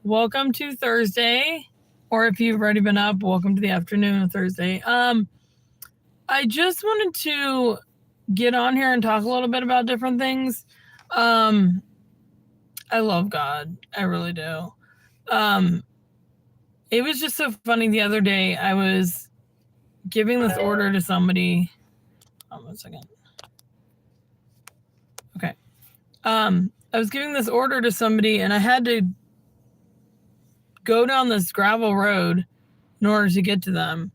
welcome to Thursday, or if you've already been up, welcome to the afternoon of Thursday. I just wanted to get on here and talk a little bit about different things. I love God. I really do. It was just so funny the other day. I was giving this order to somebody. 1 second. Okay. I was giving this order to somebody and I had to go down this gravel road in order to get to them.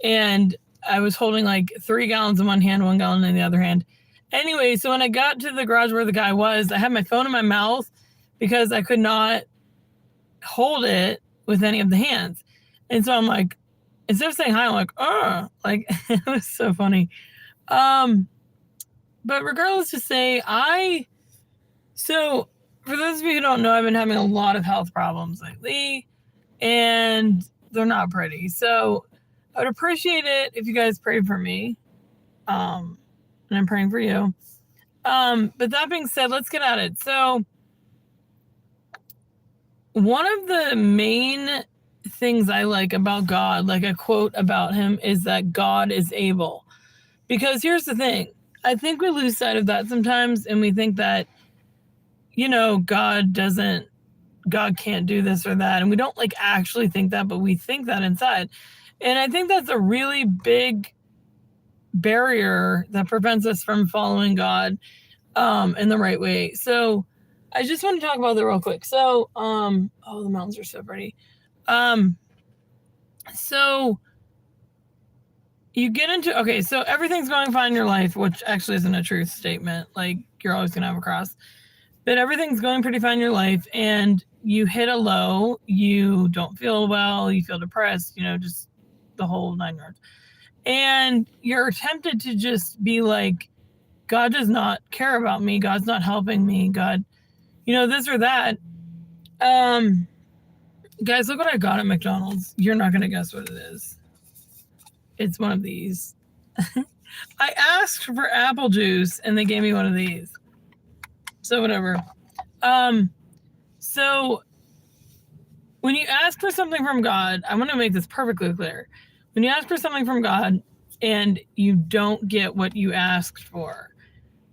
And I was holding like 3 gallons in one hand, 1 gallon in the other hand. Anyway, so when I got to the garage where the guy was, I had my phone in my mouth because I could not hold it with any of the hands. And so I'm like, instead of saying hi, I'm like, it was so funny. But regardless to say, so for those of you who don't know, I've been having a lot of health problems lately, and they're not pretty. So I would appreciate it if you guys prayed for me. And I'm praying for you. But that being said, let's get at it. So one of the main things I like about God, like a quote about him, is that God is able. Because here's the thing. I think we lose sight of that sometimes, and we think that, God can't do this or that. And we don't like actually think that, but we think that inside. And I think that's a really big barrier that prevents us from following God in the right way. So I just want to talk about that real quick. So, the mountains are so pretty. So you get into, so everything's going fine in your life, which actually isn't a truth statement. Like, you're always going to have a cross. But everything's going pretty fine in your life, and you hit a low, you don't feel well, you feel depressed, just the whole 9 yards. And you're tempted to just be like, God does not care about me. God's not helping me. God, this or that. Guys, look what I got at McDonald's. You're not going to guess what it is. It's one of these. I asked for apple juice, and they gave me one of these. So whatever. So when you ask for something from God, I want to make this perfectly clear. When you ask for something from God and you don't get what you asked for,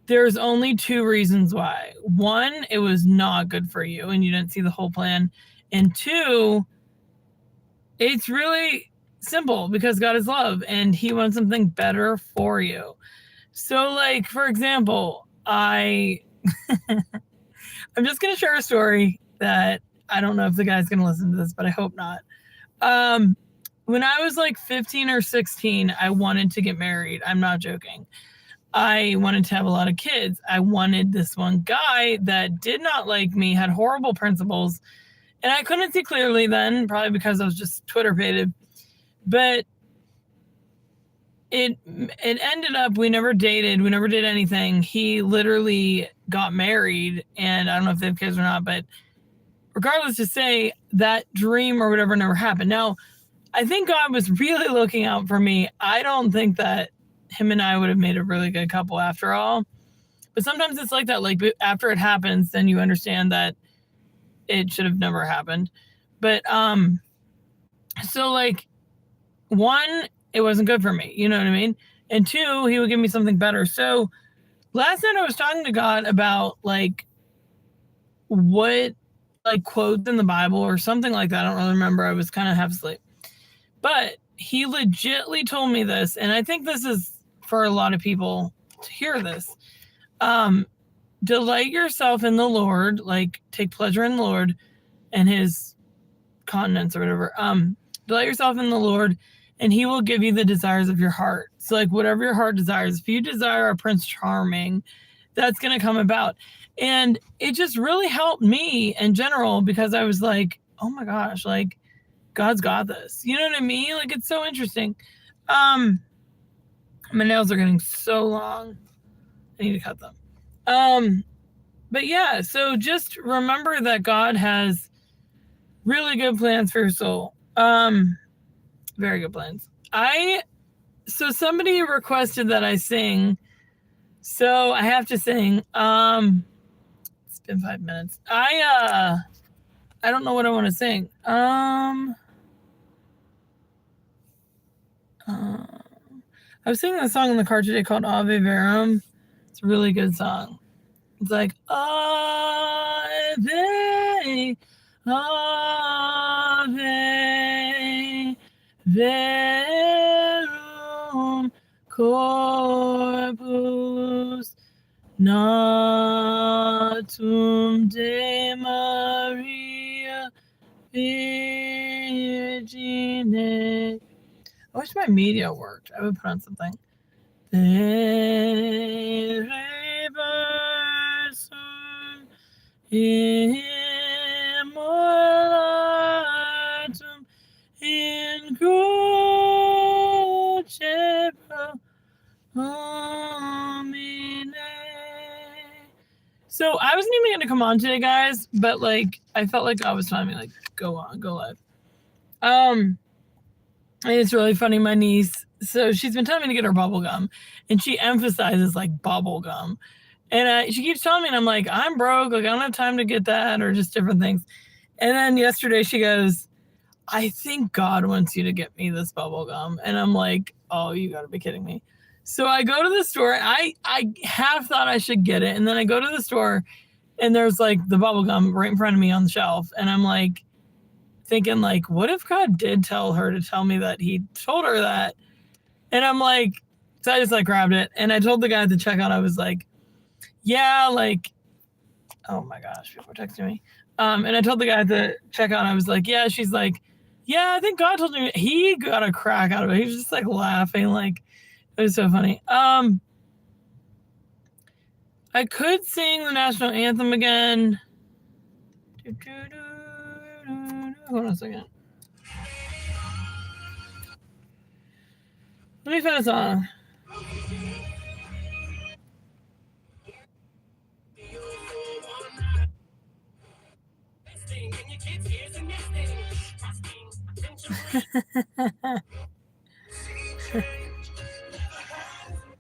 there's only 2 reasons why. 1, it was not good for you and you didn't see the whole plan. And 2, it's really simple because God is love and he wants something better for you. So like, for example, I'm just going to share a story that I don't know if the guy's going to listen to this, but I hope not. When I was like 15 or 16, I wanted to get married. I'm not joking. I wanted to have a lot of kids. I wanted this one guy that did not like me, had horrible principles, and I couldn't see clearly then, probably because I was just Twitter-pated. But it ended up, we never dated, we never did anything. He literally got married, and I don't know if they have kids or not, but regardless to say, that dream or whatever never happened. Now, I think God was really looking out for me. I don't think that him and I would have made a really good couple after all. But sometimes it's like that. Like, after it happens, then you understand that it should have never happened. But, so like, 1, it wasn't good for me. You know what I mean? And 2, he would give me something better. So last night I was talking to God about like what like quotes in the Bible or something like that. I don't really remember. I was kind of half asleep. But he legitly told me this, and I think this is for a lot of people to hear this. Delight yourself in the Lord, like take pleasure in the Lord and his countenance or whatever. Delight yourself in the Lord, and he will give you the desires of your heart. So like whatever your heart desires, if you desire a Prince Charming, that's going to come about. And it just really helped me in general because I was like, oh my gosh, like God's got this. You know what I mean? Like, it's so interesting. My nails are getting so long. I need to cut them. But yeah, so just remember that God has really good plans for your soul. Very good plans. So somebody requested that I sing. So I have to sing. It's been 5 minutes. I don't know what I want to sing. I was singing a song in the car today called Ave Verum. It's a really good song. It's like Ave, Ave Verum Corpus Natum de Maria Virgine. I wish my media worked. I would put on something. De reversum immolatum in cruce homine. So I wasn't even going to come on today, guys, but like I felt like God was telling me like go on, go live. And it's really funny. My niece, so she's been telling me to get her bubble gum, and she emphasizes like bubble gum, and she keeps telling me, and I'm like, I'm broke, like I don't have time to get that, or just different things. And then yesterday she goes, I think God wants you to get me this bubble gum, and I'm like, oh, you got to be kidding me. So I go to the store. I half thought I should get it, and then I go to the store, and there's like the bubble gum right in front of me on the shelf, and I'm like thinking like, what if God did tell her to tell me that he told her that? And I'm like, so I just like grabbed it, and I told the guy at the checkout, I was like, yeah, like, oh my gosh, people are texting me. And I told the guy at the checkout, I was like, yeah, she's like, yeah, I think God told me. He got a crack out of it. He was just like laughing, like it was so funny. I could sing the national anthem again. Hold on a second. Let me find a song.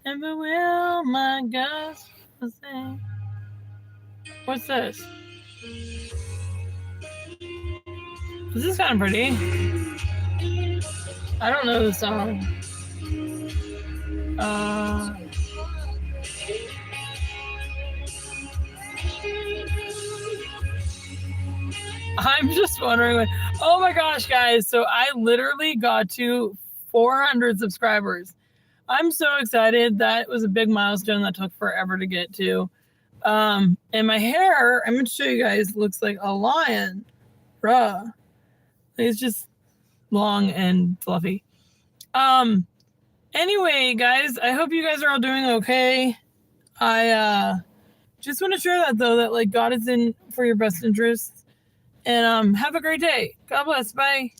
Never will my gospel sing. What's this? This is kind of pretty. I don't know the song. I'm just wondering. Oh my gosh, guys. So I literally got to 400 subscribers. I'm so excited. That was a big milestone that took forever to get to. And my hair, I'm going to show you guys, looks like a lion. Bruh. It's just long and fluffy. Anyway, guys, I hope you guys are all doing okay. I just want to share that, though, that like God is in for your best interests. And have a great day. God bless. Bye.